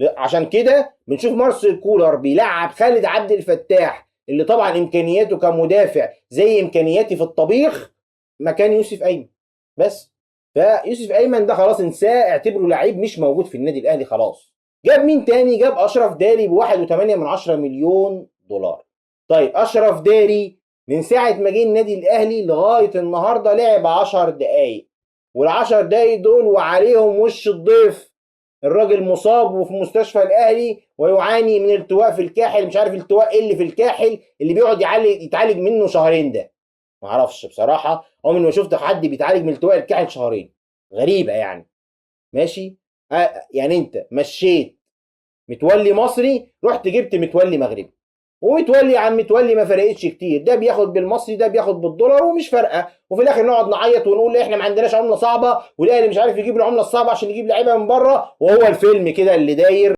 عشان كده بنشوف مارسيل كولر بيلعب خالد عبد الفتاح اللي طبعا امكانياته كمدافع زي امكانياتي في الطبيخ مكان يوسف ايمن بس. فيوسف ايمن ده خلاص انساه، اعتبره لعيب مش موجود في النادي الاهلي خلاص. جاب مين تاني؟ جاب اشرف داري ب 1.8 مليون دولار. طيب اشرف داري من ساعه ما جه النادي الاهلي لغايه النهارده لعب 10 دقائق، والعشر دقايق دول وعليهم وش الضيف. الراجل مصاب وفي مستشفى الاهلي ويعاني من التواء في الكاحل، مش عارف التواء ايه اللي في الكاحل اللي بيقعد يتعالج منه شهرين ده. ما اعرفش بصراحه، عمري ما شفت حد بيتعالج من التواء الكاحل شهرين، غريبه يعني. ماشي. يعني انت مشيت متولي مصري، رحت جبت متولي مغربي، ومتولي عن متولي ما فرقتش كتير، ده بياخد بالمصري ده بياخد بالدولار ومش فارقه، وفي الاخر نقعد نعيط ونقول احنا ما عندناش عمله صعبه والاهلي مش عارف يجيب العمله الصعبه عشان يجيب لعيبه من بره، وهو الفيلم كده اللي داير.